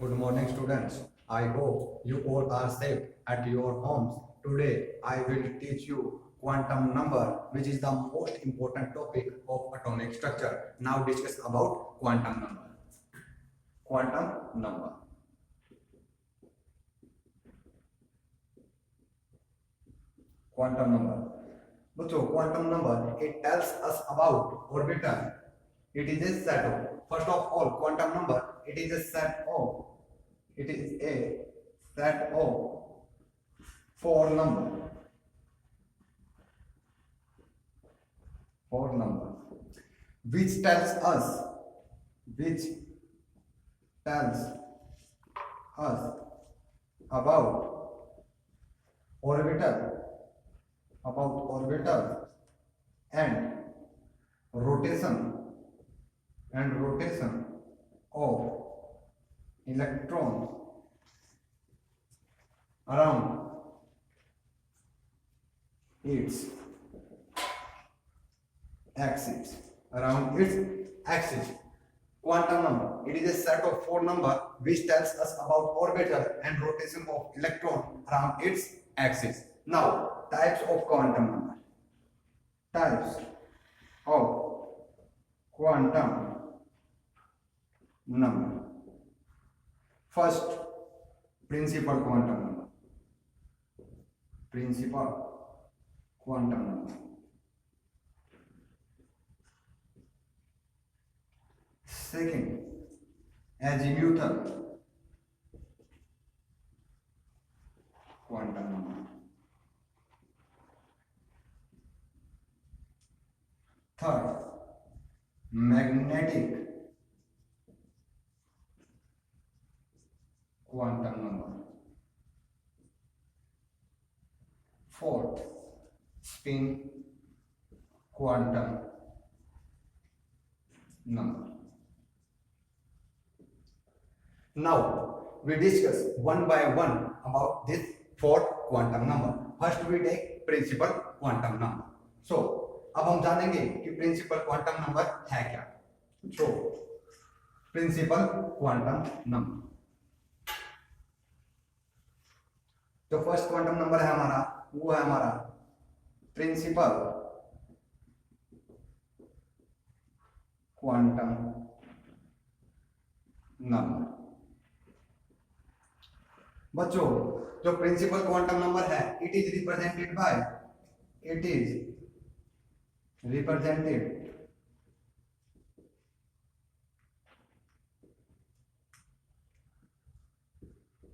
Good morning, students. I hope you all are safe at your homes. Today, I will teach you quantum number, which is the most important topic of atomic structure. Now, discuss about quantum number. Quantum number. Quantum number. बच्चों, quantum number it tells us about orbital. It is a set of. First of all, quantum number it is a set of. It is a set of four number. Four number, which tells us about orbital and rotation of electrons around its axis. Quantum number it is a set of four number which tells us about orbital and rotation of electron around its axis. Now, types of quantum number. Types of quantum number. First, principal quantum number. Second, azimuthal quantum number. Third, magnetic quantum number. Fourth, spin quantum number. Now we discuss one by one about this four quantum number. First we take principal quantum number. So अब हम जानेंगे कि principal quantum number है क्या. So principal quantum number, जो first quantum number है हमारा वो है हमारा प्रिंसिपल क्वांटम नंबर. बच्चों, जो प्रिंसिपल क्वांटम नंबर है it is represented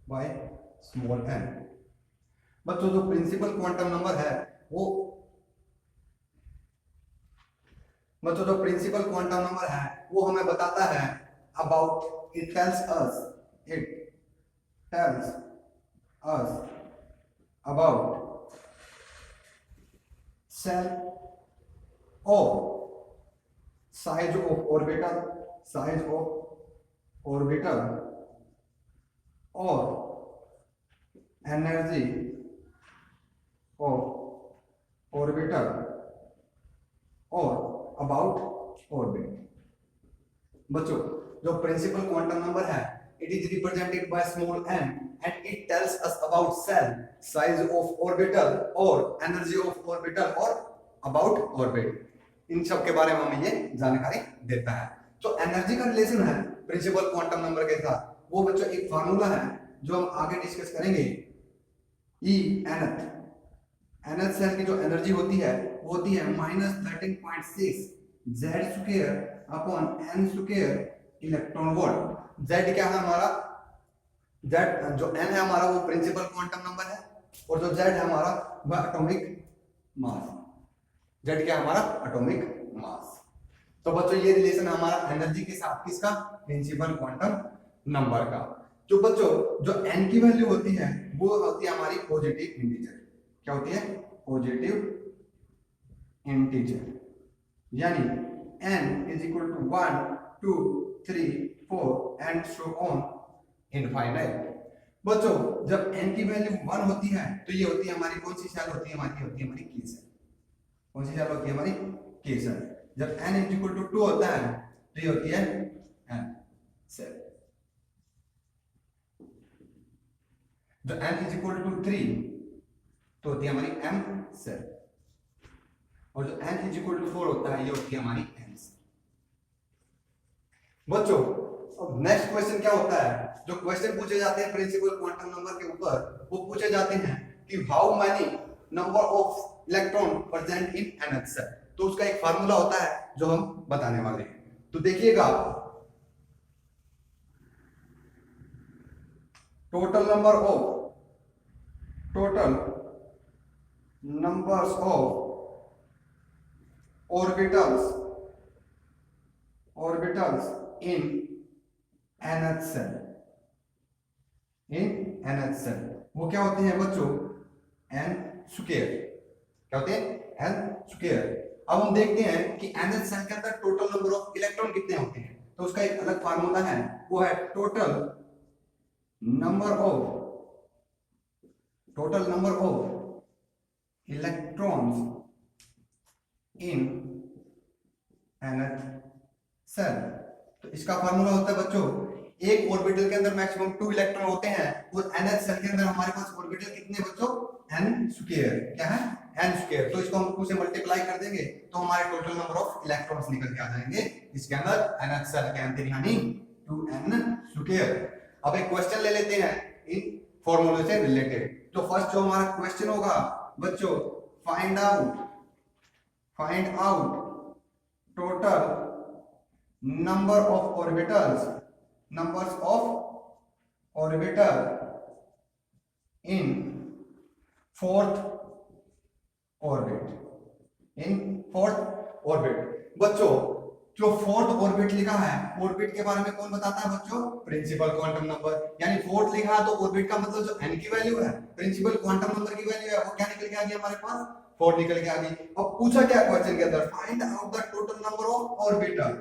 by small n. बच्चों, जो प्रिंसिपल क्वांटम नंबर है वो हमें बताता है about it tells us about shell of size of orbital or energy of orbital or about orbit. बच्चों, जो प्रिंसिपल क्वांटम नंबर है it is represented by small n and it tells us about cell size of orbital or energy of orbital or about orbit. इन सब के बारे में हमें ये जानकारी देता है. तो एनर्जी का रिलेशन है प्रिंसिपल क्वांटम नंबर के साथ. वो बच्चों एक फार्मूला है जो हम आगे डिस्कस करेंगे. ई nth सेल की जो एनर्जी होती है वो होती है -13.6 z² upon n square electron volt. z क्या है हमारा? z जो n है हमारा वो प्रिंसिपल क्वांटम नंबर है और जो z है हमारा वह एटॉमिक मास. जेड क्या हमारा? Atomic mass. तो बच्चों ये रिलेशन हमारा एनर्जी के साथ किसका? प्रिंसिपल क्वांटम नंबर का. जो बच्चों जो n की वैल्यू होती है वो होती है हमारी पॉजिटिव इंटीजर. क्या होती है? Positive integer. यानी n is equal to 1 2 3 4 and so on infinite. बच्चों जब n की वैल्यू 1 होती है तो ये होती है हमारी कौन सी सेल होती है? हमारी की सेल. कौन सी सेल होती है? हमारी की सेल. जब n इज इक्वल टू 2 होता है तो ये होती है n सेल. जो n इज इक्वल टू 3 तो होती है हमारी m सेल, और जो n इज इक्वल टू 4 होता है ये होती है हमारी n सेल। बच्चों अब नेक्स्ट क्वेश्चन क्या होता है, जो क्वेश्चन पूछे जाते हैं प्रिंसिपल क्वांटम नंबर के ऊपर, वो पूछे जाते हैं कि how many number of electron present in nth shell. तो उसका एक फार्मूला होता है जो हम बताने वाले हैं। तो देखिएगा, total numbers of orbitals in nth shell, वो क्या होते हैं बच्चों, n स्क्वायर। क्या होते हैं, n स्क्वायर। अब हम देखते हैं कि nth सेल के अंदर टोटल नंबर ऑफ इलेक्ट्रॉन कितने होते हैं। तो उसका एक अलग फार्मूला है, वो है total number of electrons in nth shell. तो इसका फार्मूला होता है बच्चों, एक ऑर्बिटल के अंदर मैक्सिमम 2 इलेक्ट्रॉन होते हैं, और nth सेल के अंदर हमारे पास ऑर्बिटल कितने बच्चों, n स्क्वायर। क्या है, n स्क्वायर। तो इसको हम 2 से मल्टीप्लाई कर देंगे तो हमारे टोटल नंबर ऑफ इलेक्ट्रॉन्स निकल के आ जाएंगे इसके अंदर nth सेल के अंदर, यानी 2n स्क्वायर। अब एक क्वेश्चन ले लेते हैं इन फॉर्मूले से रिलेटेड। तो फर्स्ट जो हमारा क्वेश्चन होगा बच्चों, find out total numbers of orbital in fourth orbit. बच्चों जो फोर्थ ऑर्बिट लिखा है, ऑर्बिट के बारे में कौन बताता है बच्चों, प्रिंसिपल क्वांटम नंबर। यानी फोर्थ लिखा है तो ऑर्बिट का मतलब जो n की वैल्यू है, प्रिंसिपल क्वांटम नंबर की वैल्यू है, वो क्या निकल के आ गई हमारे पास, 4 निकल के आ गई। अब पूछा क्या क्वेश्चन के अंदर, find out the total number of orbital.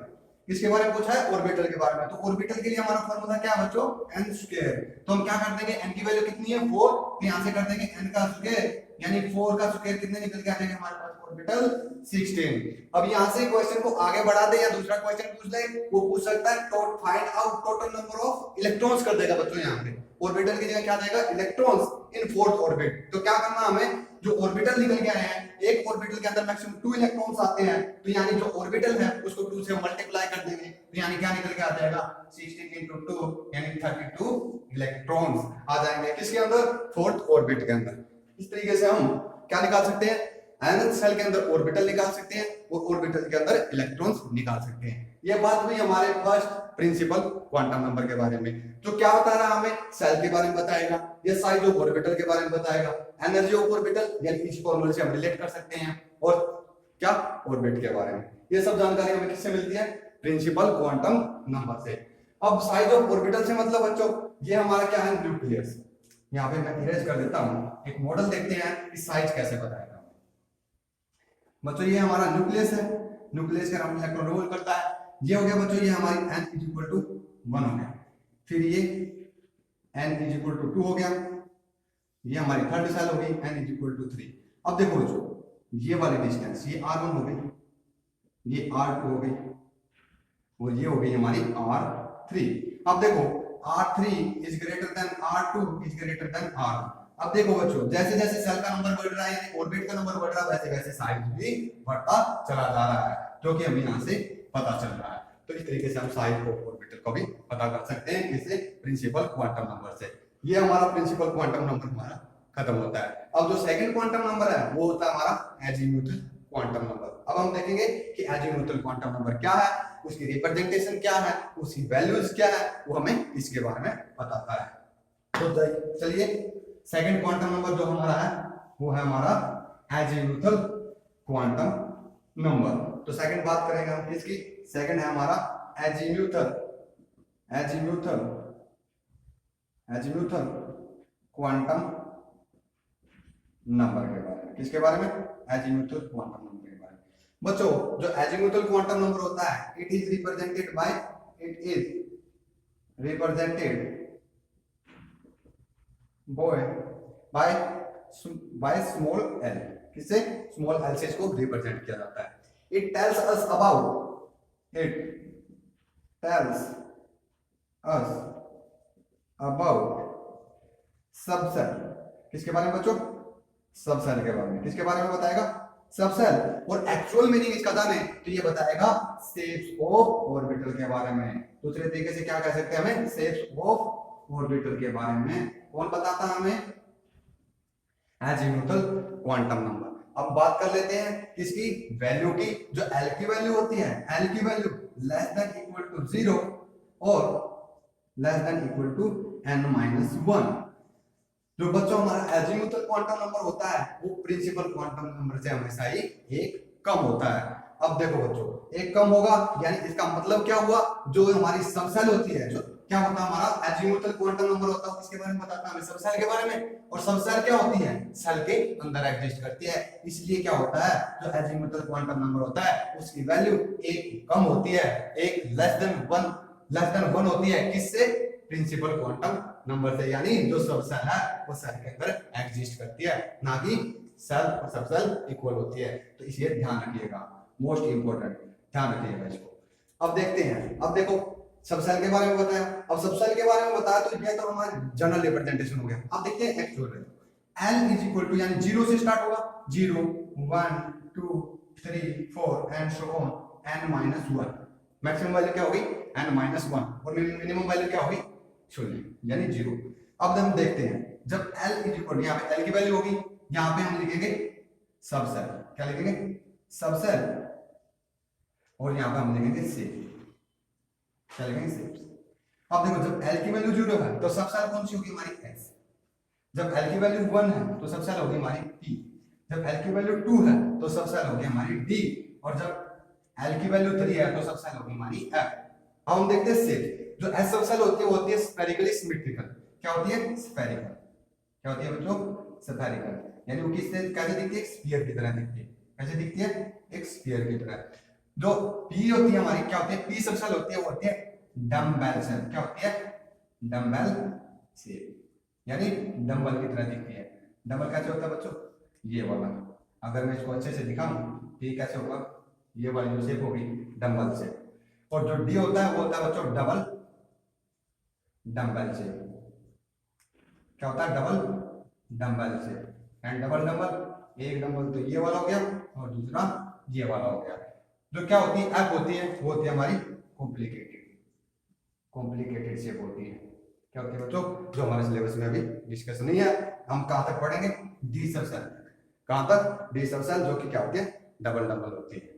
किसके बारे में पूछा है, ऑर्बिटल के बारे में। तो ऑर्बिटल के लिए हमारा फार्मूला क्या है बच्चों, n स्क्वायर। तो हम क्या कर देंगे, n की वैल्यू कितनी है 4, तो यहां से कर देंगे n का स्क्वायर, यानी 4 का स्क्वायर कितने निकल के आ जाएंगे हमारे पास, ऑर्बिटल 16। अब यहां से क्वेश्चन को आगे बढ़ा दे या दूसरा क्वेश्चन पूछ ले, वो पूछ सकता है find out total number of electrons कर देगा बच्चों। यहां पे ऑर्बिटल की जगह क्या जाएगा, इलेक्ट्रॉन्स इन फोर्थ ऑर्बिट। तो क्या करना हमें, जो ऑर्बिटल निकल के आए हैं, एक ऑर्बिटल के अंदर मैक्सिमम 2 इलेक्ट्रॉन्स आते हैं, तो यानी जो ऑर्बिटल है उसको 2 से मल्टीप्लाई कर देंगे, तो यानी क्या निकल के आ जाएगा, 16 into 2 यानी 32 इलेक्ट्रॉन्स आ जाएंगे किसके अंदर, फोर्थ ऑर्बिट के अंदर। इस तरीके से हम क्या निकाल सकते हैं, nth सेल के अंदर ऑर्बिटल निकाल सकते हैं, और ऑर्बिटल के अंदर इलेक्ट्रॉन्स निकाल सकते हैं। ये बात हुई हमारे फर्स्ट प्रिंसिपल क्वांटम नंबर के बारे में। तो क्या बता रहा हमें, सेल के बारे में बताएगा, ये साइज ऑफ ऑर्बिटल के बारे में बताएगा, एनर्जी ऑफ ऑर्बिटल यानी इस फॉर्मूले से हम रिलेट कर सकते हैं, और क्या ऑर्बिट के बारे में। ये सब जानकारी हमें किससे मिलती है, प्रिंसिपल क्वांटम नंबर से। अब साइज ऑफ ऑर्बिटल से मतलब बच्चों, ये हमारा क्या है, न्यूक्लियस। यहाँ पे मैं इरेज कर देता हूं, एक मॉडल देखते हैं कि साइज कैसे बताएगा बच्चों। ये हमारा न्यूक्लियस है, न्यूक्लियस का हम इलेक्ट्रॉन रोल करता है। ये हो गया बच्चों, ये हमारी n इज इक्वल टू 1 हो गया, फिर ये n इज इक्वल टू 2 हो गया, ये हमारी थर्ड सेल हो गई n इज इक्वल टू 3। अब देखो बच्चों, ये वाली डिस्टेंस ये r1 हो गई, ये r2 हो गई, और ये हो गई हमारी r3। अब देखो r3 is greater than r2 is greater than r1। अब देखो बच्चों, जैसे जैसे सेल का नंबर बढ़ रहा है यानी ऑर्बिट का नंबर बढ़ रहा है, वैसे वैसे साइज भी बढ़ता चला जा रहा है, जो कि हमें यहां से पता चल रहा है। तो इस तरीके से हम साइज ऑफ ऑर्बिटल को भी पता कर सकते हैं किससे, प्रिंसिपल क्वांटम नंबर से। ये हमारा प्रिंसिपल क्वांटम नंबर हमारा खत्म होता है। अब जो सेकंड क्वांटम नंबर है वो होता है हमारा एजीम्यूथल क्वांटम नंबर। अब हम देखेंगे कि एजीम्यूथल क्वांटम नंबर क्या है, उसकी रिप्रेजेंटेशन क्या है, उसकी वैल्यूज क्या है, वो हमें इसके बारे में बताता है। तो चलिए, सेकंड क्वांटम नंबर जो हमारा है वो है हमारा एजीम्यूथल क्वांटम नंबर। तो सेकंड बात करेंगे हम किसकी, सेकंड है हमारा एजीम्यूथल क्वांटम नंबर के बारे में। किसके बारे में, एजीम्यूथल क्वांटम नंबर के बारे में। बच्चों जो एजीम्यूथल क्वांटम नंबर होता है, it is represented by small l। किससे, स्मॉल l से इसको रिप्रेजेंट किया जाता है। It tells us about subshell. किसके बारे में बच्चों? सबसेल के बारे में। किसके बारे में बताएगा? सबसेल। और एक्चुअल मीनिंग इसका जाने तो ये बताएगा शेप्स ऑफ ऑर्बिटल के बारे में। दूसरे तरीके से क्या कह सकते हैं हमें? शेप्स ऑफ ऑर्बिटल के बारे में कौन बताता है हमें? Azimuthal quantum number. अब बात कर लेते हैं किसकी? वैल्यू की। जो एल की वैल्यू होती है, एल की value less than equal to 0 और less than equal to n-1। जो बच्चों हमारा एजीमुथल क्वांटम नंबर होता है वो प्रिंसिपल क्वांटम नंबर से हमेशा ही एक कम होता है। अब देखो बच्चों, एक कम होगा यानी इसका मतलब क्या हुआ? जो हमारी सबसेल होती है, जो क्या होता है हमारा एजीमुथल क्वांटम नंबर होता है, किसके बारे में बताता है हमें? सबसेल के बारे में। और सबसेल क्या होती है? सेल के अंदर एग्जिस्ट करती है। इसलिए क्या होता है? जो एजीमुथल क्वांटम नंबर होता है उसकी वैल्यू एक कम होती है, एक लेस देन 1 होती है। किससे? प्रिंसिपल क्वांटम नंबर से। यानी जो सबसेल है वो सेल के अंदर एग्जिस्ट करती है, ना कि सेल और सबसेल इक्वल होती है। तो इसे ध्यान रखिएगा, मोस्ट इंपोर्टेंट, ध्यान रखिएगा इसको। अब देखते हैं, अब देखो सबसेल के बारे में बताया। अब सबसेल के बारे में बताया तो ये तो हमारा जनरल रिप्रेजेंटेशन हो गया। अब देखते हैं actual value. L is equal to यानी 0 से स्टार्ट होगा, 0 1 2 3 4 and so on n-1। Maximum value क्या होगी? n-1 और मिनिमम वैल्यू क्या होगी? 0 यानी 0। अब हम देखते हैं जब L इज इक्वल, यहाँ पे L की वैल्यू होगी, यहाँ पे हम लिखेंगे सबसेल। क्या लिखेंगे? सबसेल। और यहाँ पे हम लिखेंगे शेप। क्या लिखेंगे? शेप। अब देखो जब L की वैल्यू 0 है तो सबसेल कौन सी होगी हमारी? S। जब L की वैल्यू 1 है तो सबसेल होगी हमारी P। जब L की वैल्यू 2 है तो सबसेल होगी हमारी D। और जब L की वैल्यू 3 है तो सबसेल होगी हमारी F। अब हम देखते हैं शेप। जो S सबसेल होती है वो होती है स्फेरिकली सिमेट्रिकल। क्या होती है? स्फेरिकल। क्या होती है बच्चों? स्फेरिकल। यानी वो किससे कैसे दिखती है? एक स्फीयर की तरह दिखती है। कैसे दिखती है? एक स्फीयर की तरह। जो P होती है हमारी, क्या होती है? P सबसेल होती है वो होती है डम्बेल शेप। क्या होती है? डम्बेल शेप, यानी डंबल की तरह दिखती है। डंबल कैसे होता है बच्चों? ये वाला। अगर मैं इसको अच्छे से दिखाऊं तो ये कैसे होगा? ये वाली जो शेप होगी डंबल शेप। और जो डी होता है वो होता है बच्चों डबल डंबल शेप। क्या होता है? Double dumbbell shape. And double dumbbell, एक डंबल तो ये वाला हो गया और दूसरा ये वाला हो गया। जो क्या होती है? एफ होती है वो होती है हमारी कॉम्प्लिकेटेड शेप होती है। क्या होती है बच्चों? जो हमारे सिलेबस में अभी डिस्कस नहीं है। हम कहां तक पढ़ेंगे? D subshell. कहां तक? डी सबसेल, जो कि क्या होती है? डबल डबल होती है।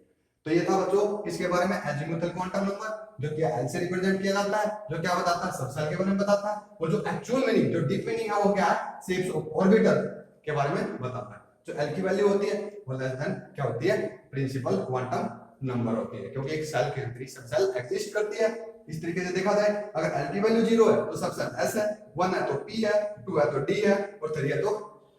तो ये था बच्चों इसके बारे में एजीमुथल क्वांटम नंबर, जो कि एल से रिप्रेजेंट किया जाता है, जो क्या बताता है? सबसेल के बारे में बताता है। और जो एक्चुअल मीनिंग, जो डीप मीनिंग है वो क्या है? शेप्स ऑफ ऑर्बिटल के बारे में बताता है। जो एल की वैल्यू होती है वो लेस देन क्या होती है? प्रिंसिपल क्वांटम नंबर होती है, क्योंकि एक सेल के अंदर सबसेल एग्जिस्ट करती है। इस तरीके से देखा जाए, अगर L की वैल्यू 0 है तो सबसेल S है, 1 है तो P है, 2 है तो D है और 3 है तो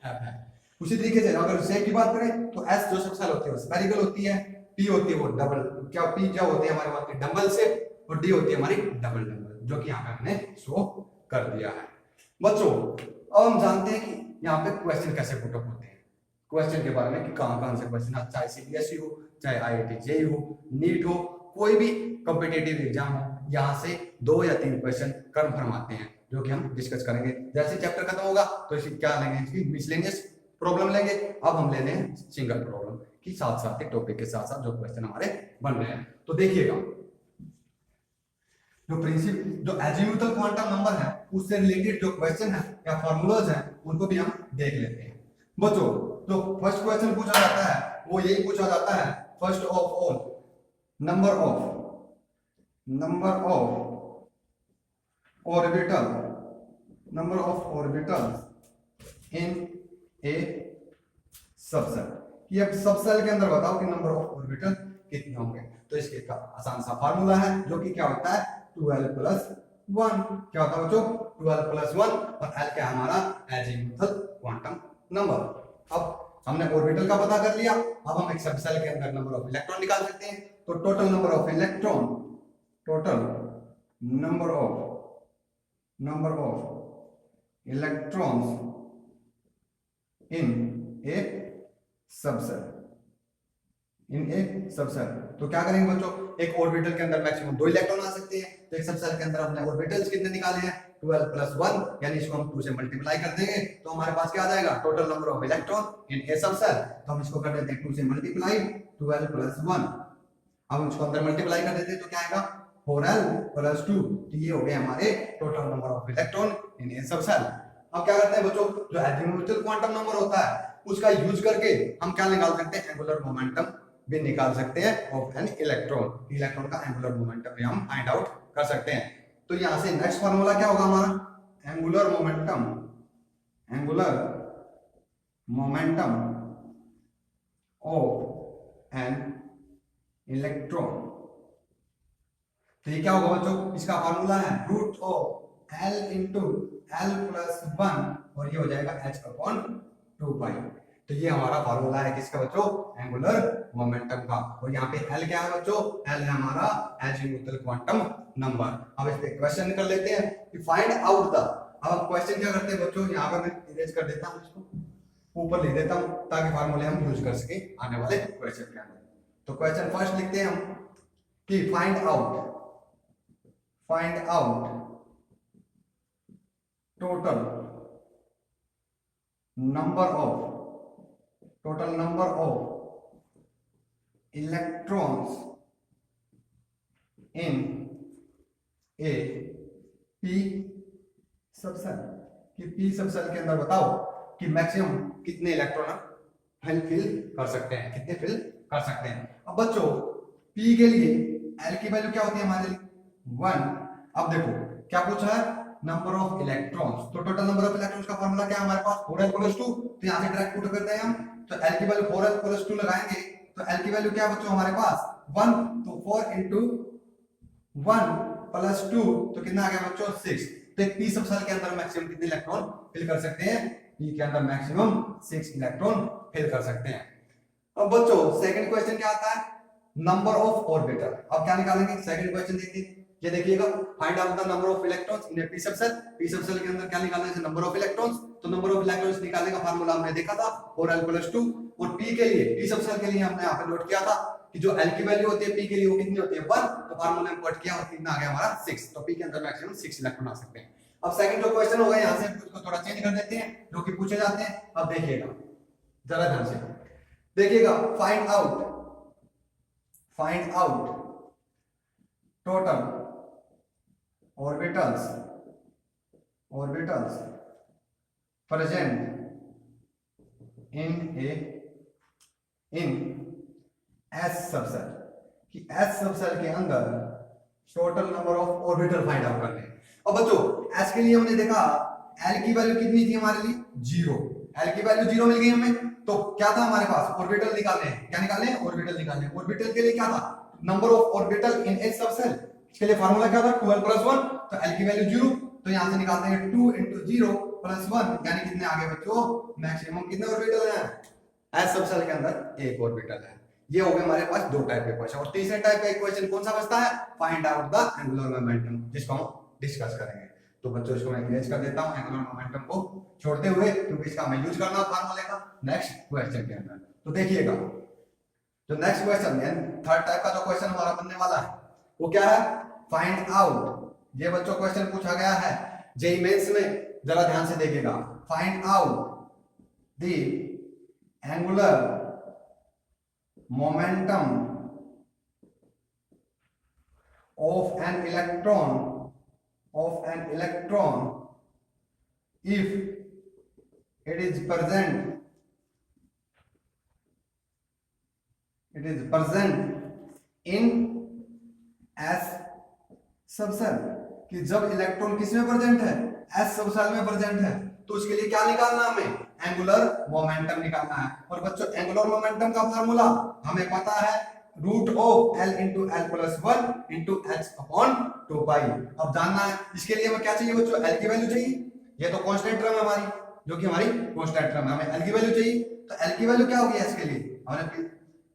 F है। उसी तरीके से अगर शेप की बात करें तो S जो सबसेल होती है वो स्फेरिकल होती है, P होती है वो डबल, क्या P क्या होती है हमारे बात की? डंबल शेप, और D होती है हमारी डबल डंबल, जो कि यहाँ पे हमने शो कर दिया है। बच्चों अब हम जानते हैं कि यहाँ पे क्वेश्चन कैसे पुटअप होते हैं, क्वेश्चन के बारे में कि कहां से क्वेश्चन, चाहे सीबीएसई हो, चाहे IIT जेईई हो, नीट हो, कोई भी कॉम्पिटिटिव एग्जाम हो, यहाँ से 2 या 3 क्वेश्चन कंफर्म आते हैं, जो कि हम डिस्कस करेंगे। जैसे चैप्टर खत्म होगा तो इसे क्या लेंगे? इसकी मिसलेनियस प्रॉब्लम लेंगे। अब हम ले लें सिंगल प्रॉब्लम की साथ साथ एक टॉपिक के साथ साथ जो क्वेश्चन हमारे बन रहे हैं। तो देखिएगा जो एजीमुथल क्वांटम नंबर है उससे रिलेटेड जो क्वेश्चन है या फार्मूलाज हैं उनको भी हम देख लेते हैं। बच्चों जो फर्स्ट क्वेश्चन पूछा जाता है वो यही पूछा जाता है, first of all number orbital in A subshell. कि अब सबसेल के अंदर बताओ कि नंबर ऑफ ऑर्बिटल कितने होंगे। तो इसके का आसान सा फार्मूला है, जो कि क्या होता है? 12 + 1। क्या होता है बच्चों? 12 + 1 और L क्या हमारा? Azimuthal quantum number. अब हमने ऑर्बिटल का पता कर लिया, अब हम एक सबसेल के अंदर नंबर ऑफ इलेक्ट्रॉन निकाल सकते हैं। तो total number of electrons in A subshell. तो क्या करेंगे बच्चों? एक ऑर्बिटल के अंदर मैक्सिमम 2 इलेक्ट्रॉन आ सकते हैं। तो एक सबसेल के अंदर हमने ऑर्बिटल्स कितने निकाले हैं? 12 प्लस 1, यानी इसको हम 2 से मल्टीप्लाई कर देंगे तो हमारे पास क्या आ जाएगा, total number of electron in a subshell. तो हम इसको कर देते हैं 2 से मल्टीप्लाई 12 प्लस 1, अब हम इसको अंदर मल्टीप्लाई कर देते हैं तो क्या आएगा 4l प्लस 2। तो ये हो गए हमारे total number of electron in a subshell. अब क्या करते हैं बच्चों, जो एजीमुथल क्वांटम नंबर होता है उसका यूज करके हम क्या निकाल सकते हैं, एंगुलर मोमेंटम भी निकाल सकते हैं ऑफ एन इलेक्ट्रॉन। इलेक्ट्रॉन का एंगुलर मोमेंटम भी हम फाइंड आउट कर सकते हैं। तो यहां से नेक्स्ट फार्मूला क्या होगा हमारा, angular momentum of an electron. तो ये क्या होगा बच्चों, इसका फार्मूला है root of L into L plus 1 और ये हो जाएगा H अपॉन 2 पाई। तो ये हमारा फार्मूला है किसका बच्चों, एंगुलर मोमेंटम का। और यहाँ पे L क्या है बच्चों, L है हमारा एजीमुथल क्वांटम नंबर। अब इस पे क्वेश्चन कर लेते हैं कि फाइंड आउट द। अब क्वेश्चन क्या करते हैं बच्चों, यहाँ पे मैं इरेज कर देता हूँ, इसको ऊपर लिख देता हूँ ताकि फार्मूले हम यूज कर सके आने वाले क्वेश्चन के अंदर। तो क्वेश्चन फर्स्ट लिखते हैं हम कि find out total number of electrons in A P subshell, कि पी सबसेल के अंदर बताओ कि मैक्सिमम कितने इलेक्ट्रॉन फिल कर सकते हैं, कितने फिल कर सकते हैं। अब बच्चों पी के लिए एल की वैल्यू क्या होती है हमारे लिए 1। अब देखो क्या पूछा है, नंबर ऑफ इलेक्ट्रॉन्स। तो टोटल नंबर ऑफ इलेक्ट्रॉन्स का फार्मूला क्या है हमारे पास 4l प्लस 2। तो यहां से डायरेक्ट पुट करते हैं हम, तो l की वैल्यू 4l प्लस 2 लगाएंगे तो l की वैल्यू क्या है बच्चों हमारे पास 1। तो 4 इंटू 1 प्लस 2 तो कितना आ गया बच्चों 6। तो एक पी सबसेल के अंदर मैक्सिमम कितने इलेक्ट्रॉन फिल कर सकते हैं, पी के अंदर मैक्सिमम 6 इलेक्ट्रॉन फिल कर सकते हैं। अब बच्चों सेकंड क्वेश्चन क्या आता है, नंबर ऑफ ऑर्बिटल। अब क्या निकालेंगे, सेकंड क्वेश्चन देखते हैं। ये देखिएगा, find out the number of electrons in A P subshell. P subshell के अंदर क्या निकालना है, नंबर ऑफ इलेक्ट्रॉन्स। तो नंबर ऑफ इलेक्ट्रॉन्स निकालने का फार्मूला हमने देखा था 4l प्लस 2। और पी के लिए, पी सबसेल के लिए हमने यहाँ पे नोट किया था कि जो l की वैल्यू होती है पी के लिए वो कितनी होती है 1। तो फार्मूला में पुट किया और कितना आ गया हमारा 6। तो पी के अंदर मैक्सिमम 6 इलेक्ट्रॉन आ सकते हैं। अब सेकंड जो क्वेश्चन होगा यहाँ से उसको थोड़ा चेंज कर देते हैं, जो कि पूछे जाते हैं। अब देखिएगा जरा ध्यान से देखिएगा, find out total orbitals present in S subshell, कि S सबसेल के अंदर total number of orbital find out करने। अब बच्चों S के लिए हमने देखा L की वैल्यू कितनी थी हमारे लिए 0। L की वैल्यू 0 मिल गई हमें, तो क्या था हमारे पास ऑर्बिटल निकालने हैं। क्या निकालने हैं, ऑर्बिटल निकालने हैं। ऑर्बिटल के लिए क्या था, number of orbital in H subshell. इसके लिए फार्मूला क्या था 12 प्लस 1। तो L की वैल्यू 0, तो यहां से निकालते हैं 2 इंटू 0 प्लस 1, यानी कितने आगे बच्चों, मैक्सिमम कितने ऑर्बिटल हैं एच सबसेल के अंदर, एक ऑर्बिटल है। ये हो गए हमारे पास दो टाइप के क्वेश्चन। और तीसरे टाइप का क्वेश्चन कौन सा बचता है, find out the angular momentum, जिसको हम डिस्कस करेंगे। तो बच्चों इसको मैं इरेज कर देता हूं एंगुलर मोमेंटम को छोड़ते हुए, क्योंकि इसका हमें यूज करना फार्मूले का नेक्स्ट क्वेश्चन के अंदर। तो देखिएगा जो नेक्स्ट क्वेश्चन है, थर्ड टाइप का जो क्वेश्चन हमारा बनने वाला है वो क्या है, फाइंड आउट। ये बच्चों क्वेश्चन पूछा गया है जेईई मेंस में, जरा ध्यान से देखिएगा। Find out the angular momentum of an electron if it is present in S subshell, कि जब इलेक्ट्रॉन किसमें प्रेजेंट है, S सबसेल में प्रेजेंट है। तो उसके लिए क्या निकालना है हमें, एंगुलर मोमेंटम निकालना है। और बच्चों एंगुलर मोमेंटम का फार्मूला हमें पता है root of L into L plus 1 into H upon 2 pi. अब जानना है इसके लिए हमें क्या चाहिए बच्चों, L की वैल्यू चाहिए। ये तो कांस्टेंट टर्म है हमारी, जो कि हमारी कांस्टेंट टर्म है, हमें L की वैल्यू चाहिए। तो L की वैल्यू क्या होगी H के लिए, हमने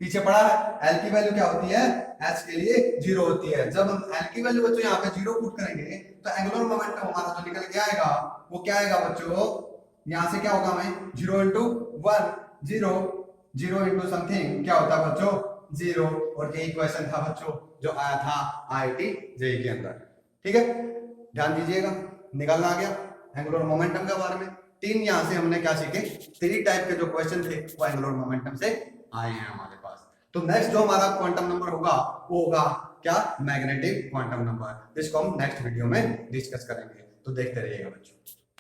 पीछे पढ़ा है L की वैल्यू क्या होती है, H के लिए 0 होती है। जब हम L की वैल्यू बच्चों यहाँ पे 0 पुट करेंगे तो एंगुलर मोमेंटम हमारा जो निकल के आएगा वो क्या आएगा बच्चों, यहाँ से क्या होगा हमें 0 इंटू 1 0 इंटू समथिंग क्या होता है बच्चों 0। और यही क्वेश्चन था बच्चों जो आया था IIT जेईई के अंदर। ठीक है, ध्यान दीजिएगा। निकालना आ गया एंगुलर मोमेंटम के बारे में। 3 यहां से हमने क्या सीखे, 3 टाइप के जो क्वेश्चन थे वो एंगुलर मोमेंटम से आए हैं हमारे पास। तो नेक्स्ट जो हमारा क्वांटम नंबर होगा वो होगा क्या, मैग्नेटिक क्वांटम नंबर, जिसको हम नेक्स्ट वीडियो में डिस्कस करेंगे। तो देखते रहिएगा बच्चों।